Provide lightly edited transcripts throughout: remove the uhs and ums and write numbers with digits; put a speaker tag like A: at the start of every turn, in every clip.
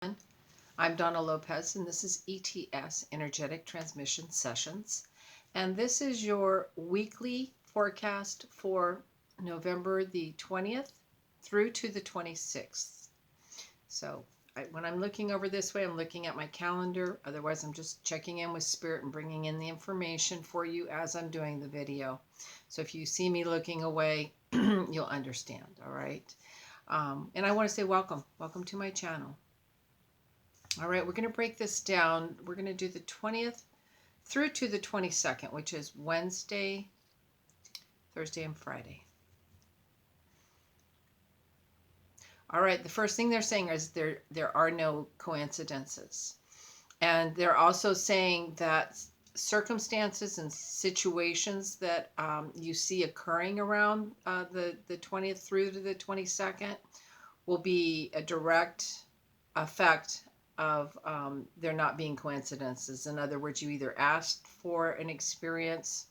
A: I'm Donna Lopez, and this is ETS, Energetic Transmission Sessions. And this is your weekly forecast for November the 20th through to the 26th. So when I'm looking over this way, I'm looking at my calendar. Otherwise, I'm just checking in with Spirit and bringing in the information for you as I'm doing the video. So if you see me looking away, you'll understand, all right? And I want to say welcome. Welcome to my channel. All right, we're going to break this down. We're going to do the 20th through to the 22nd, which is Wednesday, Thursday, and Friday. All right, the first thing they're saying is there are no coincidences. And they're also saying that circumstances and situations that you see occurring around the 20th through to the 22nd will be a direct effect of there not being coincidences. In other words, you either asked for an experience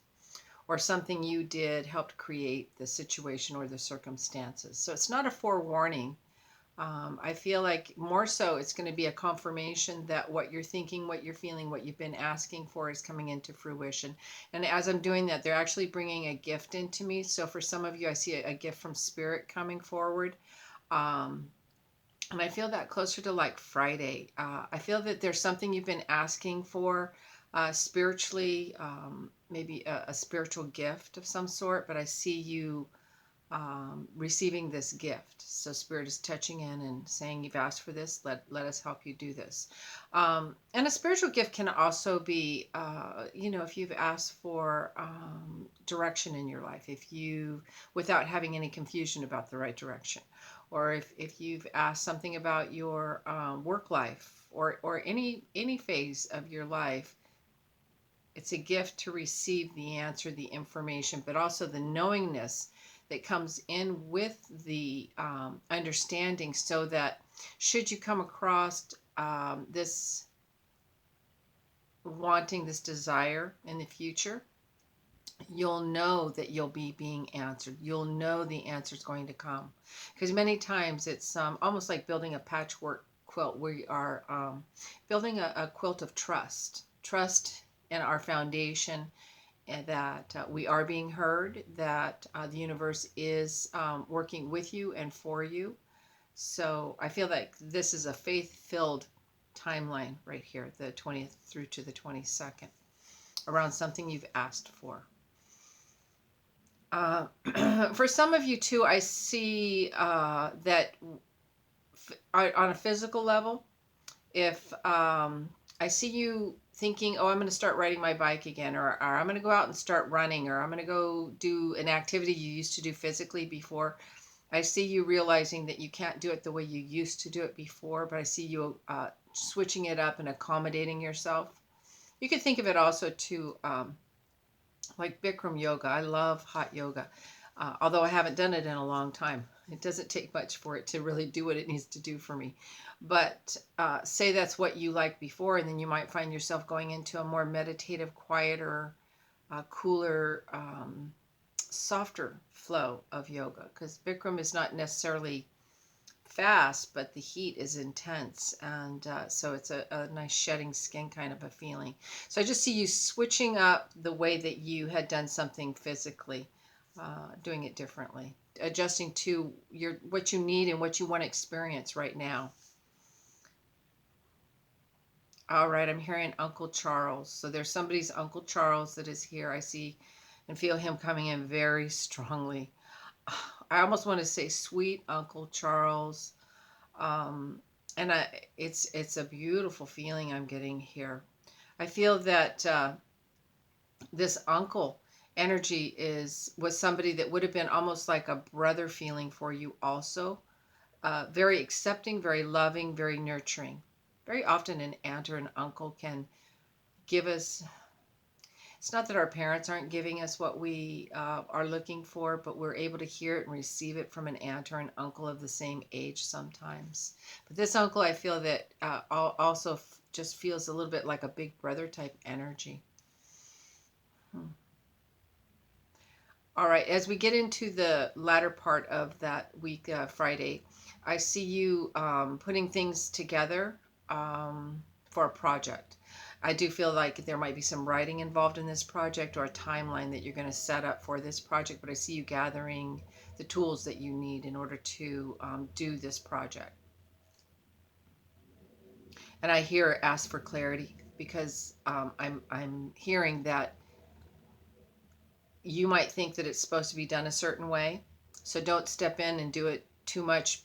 A: or something you did helped create the situation or the circumstances. So it's not a forewarning. I feel like more so it's going to be a confirmation that what you're thinking, what you're feeling, what you've been asking for is coming into fruition. And as I'm doing that, they're actually bringing a gift into me. So for some of you, I see a gift from Spirit coming forward. And I feel that closer to like Friday. I feel that there's something you've been asking for spiritually, maybe a spiritual gift of some sort, but I see you receiving this gift. So Spirit is touching in and saying, you've asked for this, let us help you do this. And a spiritual gift can also be, if you've asked for direction in your life, without having any confusion about the right direction, or if you've asked something about your work life or any phase of your life, it's a gift to receive the answer, the information, but also the knowingness that comes in with the understanding, so that should you come across this wanting, this desire in the future, you'll know that you'll be being answered. You'll know the answer is going to come. Because many times it's almost like building a patchwork quilt. We are building a quilt of trust. Trust in our foundation, and that we are being heard, that the universe is working with you and for you. So I feel like this is a faith-filled timeline right here, the 20th through to the 22nd, around something you've asked for. For some of you too, I see that on a physical level, if I see you thinking, oh, I'm going to start riding my bike again, or I'm going to go out and start running, or I'm going to go do an activity you used to do physically before. I see you realizing that you can't do it the way you used to do it before, but I see you switching it up and accommodating yourself. You could think of it also too, like Bikram yoga. I love hot yoga, although I haven't done it in a long time. It doesn't take much for it to really do what it needs to do for me. But say that's what you liked before, and then you might find yourself going into a more meditative, quieter, cooler, softer flow of yoga. Because Bikram is not necessarily fast, but the heat is intense, and so it's a nice shedding skin kind of a feeling. So I just see you switching up the way that you had done something physically, doing it differently, adjusting to what you need and what you want to experience right now. All right, I'm hearing Uncle Charles. So there's somebody's Uncle Charles that is here. I see and feel him coming in very strongly. I almost want to say sweet Uncle Charles. And it's a beautiful feeling I'm getting here. I feel that this uncle energy was somebody that would have been almost like a brother feeling for you also. Very accepting, very loving, very nurturing. Very often an aunt or an uncle can give us, it's not that our parents aren't giving us what we are looking for, but we're able to hear it and receive it from an aunt or an uncle of the same age sometimes. But this uncle, I feel that also just feels a little bit like a big brother type energy. All right, as we get into the latter part of that week, Friday, I see you putting things together for a project. I do feel like there might be some writing involved in this project or a timeline that you're going to set up for this project, but I see you gathering the tools that you need in order to do this project. And I hear ask for clarity because I'm hearing that you might think that it's supposed to be done a certain way. So don't step in and do it too much.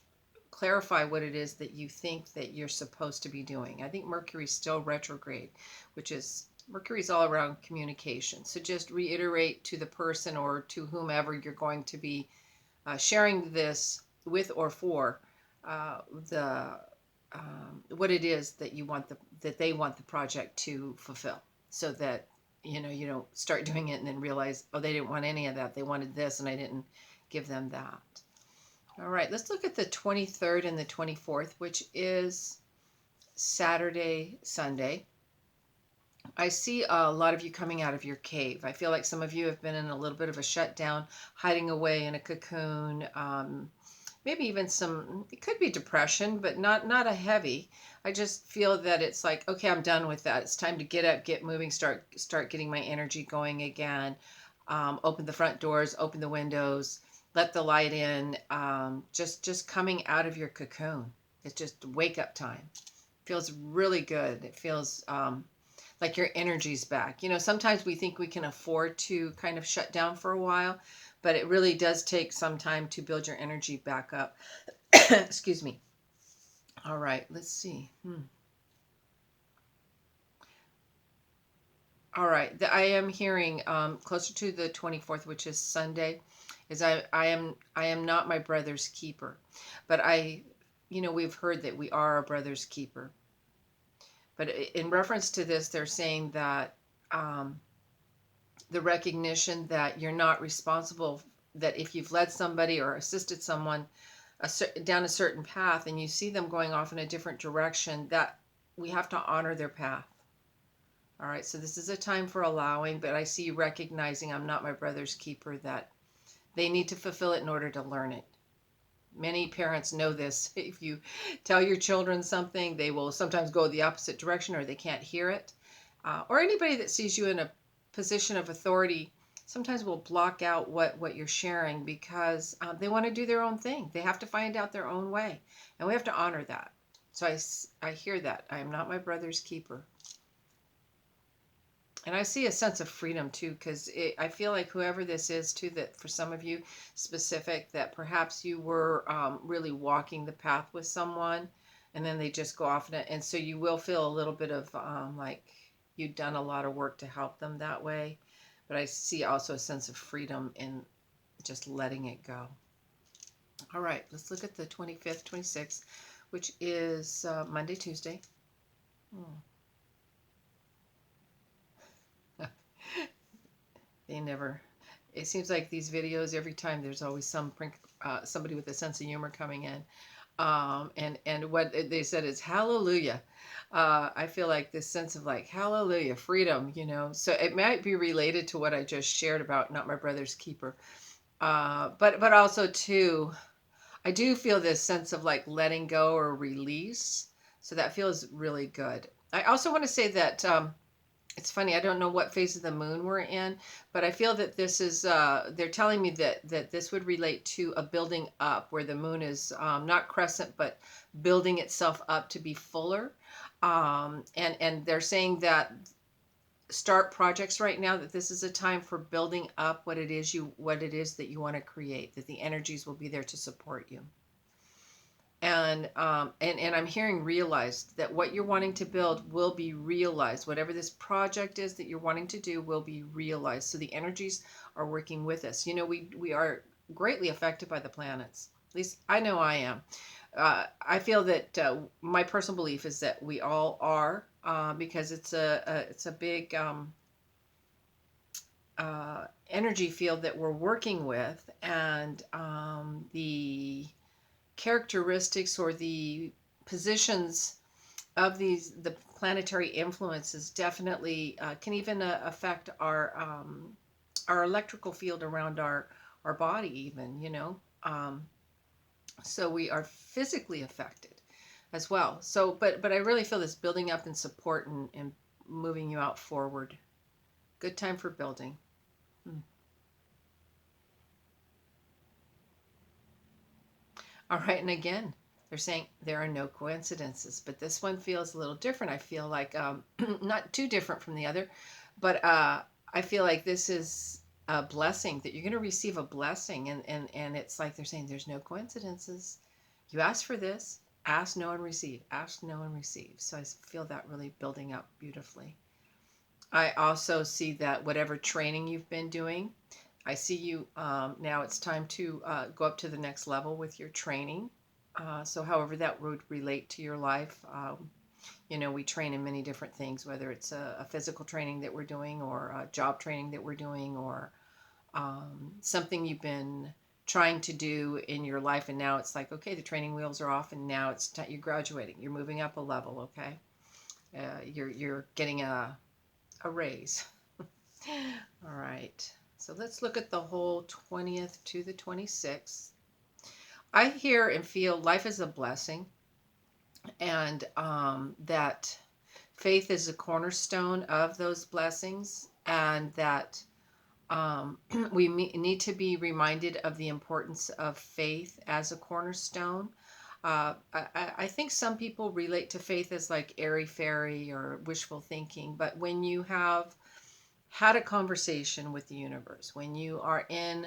A: Clarify what it is that you think that you're supposed to be doing. I think Mercury's still retrograde, which is Mercury's all around communication. So just reiterate to the person or to whomever you're going to be sharing this with or for the what it is that you want that they want the project to fulfill, so that you don't start doing it and then realize, oh, they didn't want any of that, they wanted this and I didn't give them that. All right, let's look at the 23rd and the 24th, which is Saturday, Sunday. I see a lot of you coming out of your cave. I feel like some of you have been in a little bit of a shutdown, hiding away in a cocoon. Maybe even some, it could be depression, but not a heavy. I just feel that it's like, okay, I'm done with that. It's time to get up, get moving, start getting my energy going again. Open the front doors, open the windows, let the light in. Just coming out of your cocoon. It's just wake up time. Feels really good. It feels like your energy's back. Sometimes we think we can afford to kind of shut down for a while, but it really does take some time to build your energy back up. Excuse me. All right, let's see. All right, I am hearing closer to the 24th, which is Sunday, is I am not my brother's keeper, but we've heard that we are our brother's keeper. But in reference to this, they're saying that the recognition that you're not responsible, that if you've led somebody or assisted someone down a certain path and you see them going off in a different direction, that we have to honor their path. All right, so this is a time for allowing, but I see you recognizing I'm not my brother's keeper, that they need to fulfill it in order to learn it. Many parents know this. If you tell your children something, they will sometimes go the opposite direction or they can't hear it. Or anybody that sees you in a position of authority sometimes will block out what you're sharing because they want to do their own thing. They have to find out their own way. And we have to honor that. So I hear that. I am not my brother's keeper. And I see a sense of freedom too, because I feel like whoever this is too, that for some of you specific, that perhaps you were really walking the path with someone and then they just go off and so you will feel a little bit of like you've done a lot of work to help them that way. But I see also a sense of freedom in just letting it go. All right, let's look at the 25th, 26th, which is Monday, Tuesday. They never. It seems like these videos, every time there's always somebody with a sense of humor coming in, and what they said is hallelujah. I feel like this sense of like hallelujah, freedom. So it might be related to what I just shared about not my brother's keeper, but also too, I do feel this sense of like letting go or release. So that feels really good. I also want to say that. It's funny, I don't know what phase of the moon we're in, but I feel that this is, they're telling me that this would relate to a building up where the moon is not crescent, but building itself up to be fuller. And they're saying that start projects right now, that this is a time for building up what it is that you want to create, that the energies will be there to support you. And I'm hearing realized, that what you're wanting to build will be realized. Whatever this project is that you're wanting to do will be realized. So the energies are working with us. We are greatly affected by the planets. At least I know I am. I feel that my personal belief is that we all are, because it's a big energy field that we're working with, and the characteristics or the positions of the planetary influences definitely can even affect our electrical field around our body even. So we are physically affected as well. So, but I really feel this building up and support and moving you out forward. Good time for building. Hmm. All right, and again, they're saying there are no coincidences, but this one feels a little different. I feel like not too different from the other, but I feel like this is a blessing that you're going to receive a blessing, and it's like they're saying there's no coincidences. You ask for this, ask, no, and receive. Ask, no, and receive. So I feel that really building up beautifully. I also see that whatever training you've been doing, I see you now it's time to go up to the next level with your training. So, however that would relate to your life, we train in many different things, whether it's a physical training that we're doing, or a job training that we're doing, or something you've been trying to do in your life, and now it's like, okay, the training wheels are off, and now it's you're graduating, you're moving up a level, okay, you're getting a raise. All right. So let's look at the whole 20th to the 26th. I hear and feel life is a blessing, and that faith is a cornerstone of those blessings, and that we need to be reminded of the importance of faith as a cornerstone. I think some people relate to faith as like airy fairy or wishful thinking, but when you have had a conversation with the universe, when you are in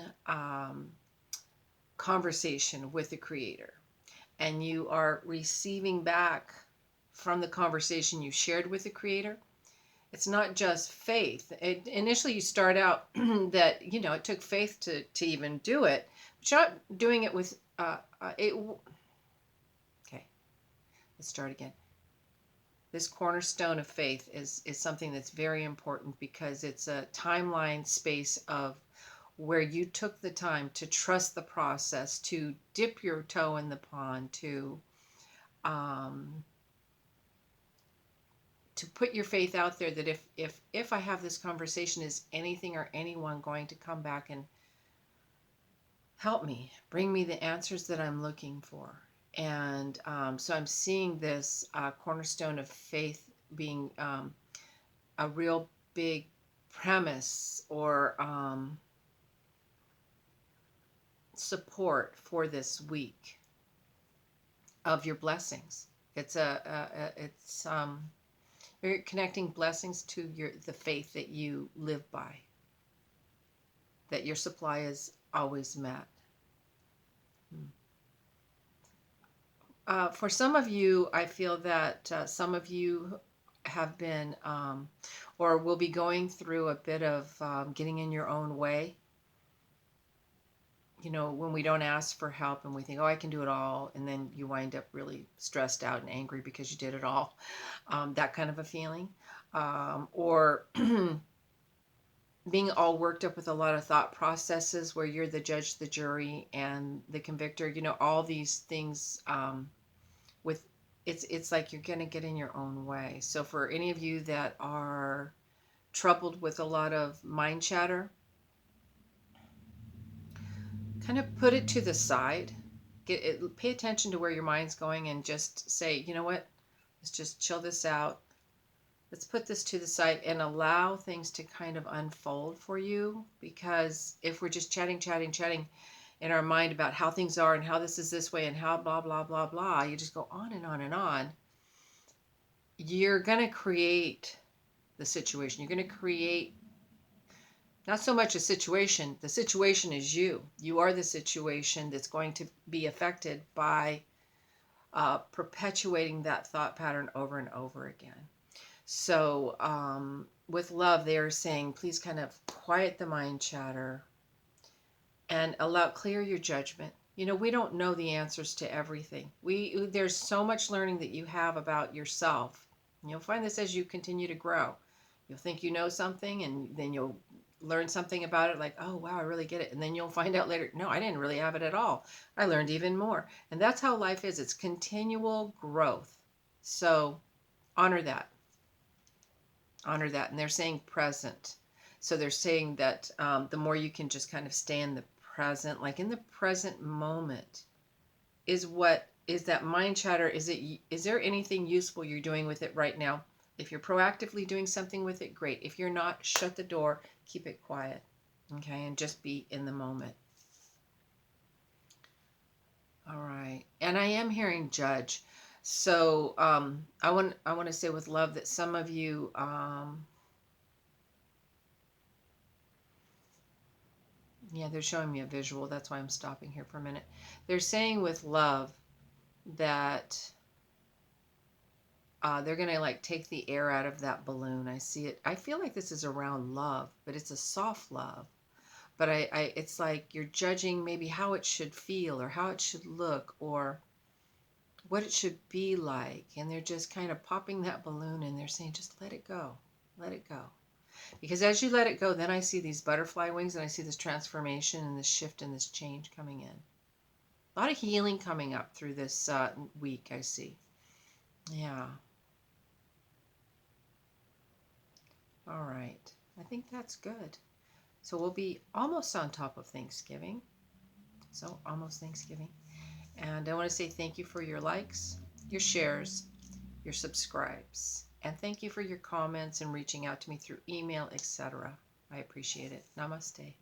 A: conversation with the creator, and you are receiving back from the conversation you shared with the creator, it's not just faith. Initially, you start out that, it took faith to even do it, but you're not doing it with, okay, let's start again. This cornerstone of faith is something that's very important, because it's a timeline space of where you took the time to trust the process, to dip your toe in the pond, um, to put your faith out there, that if I have this conversation, is anything or anyone going to come back and help me, bring me the answers that I'm looking for. And so I'm seeing this cornerstone of faith being a real big premise, or support for this week of your blessings. It's you're connecting blessings to the faith that you live by, that your supply is always met. For some of you, I feel that some of you have been or will be going through a bit of getting in your own way. When we don't ask for help and we think, oh, I can do it all, and then you wind up really stressed out and angry because you did it all, that kind of a feeling. Or being all worked up with a lot of thought processes where you're the judge, the jury, and the convictor, all these things with it's like you're going to get in your own way. So for any of you that are troubled with a lot of mind chatter, kind of put it to the side. Pay attention to where your mind's going, and just say, you know what, let's just chill this out. Let's put this to the side and allow things to kind of unfold for you. Because if we're just chatting in our mind about how things are and how this is this way and how blah, blah, blah, blah, you just go on and on and on. You're going to create the situation. You're going to create not so much a situation. The situation is you. You are the situation that's going to be affected by perpetuating that thought pattern over and over again. So with love, they are saying, please kind of quiet the mind chatter and clear your judgment. We don't know the answers to everything. There's so much learning that you have about yourself. You'll find this as you continue to grow. You'll think you know something, and then you'll learn something about it, like, oh, wow, I really get it. And then you'll find out later, no, I didn't really have it at all. I learned even more. And that's how life is. It's continual growth. So honor that. Honor that. And they're saying present. So they're saying that the more you can just kind of stay in the present, like in the present moment, is that mind chatter. Is there anything useful you're doing with it right now? If you're proactively doing something with it, great. If you're not, shut the door, keep it quiet, okay, and just be in the moment. All right. And I am hearing judge. So I want to say with love that some of you yeah, they're showing me a visual. That's why I'm stopping here for a minute. They're saying with love that they're going to like take the air out of that balloon. I see it. I feel like this is around love, but it's a soft love. But it's like you're judging maybe how it should feel or how it should look or what it should be like. And they're just kind of popping that balloon and they're saying, just let it go. Let it go. Because as you let it go, then I see these butterfly wings and I see this transformation and this shift and this change coming in. A lot of healing coming up through this week, I see. Yeah. All right. I think that's good. So we'll be almost on top of Thanksgiving. So almost Thanksgiving. And I want to say thank you for your likes, your shares, your subscribes. And thank you for your comments and reaching out to me through email, etc. I appreciate it. Namaste.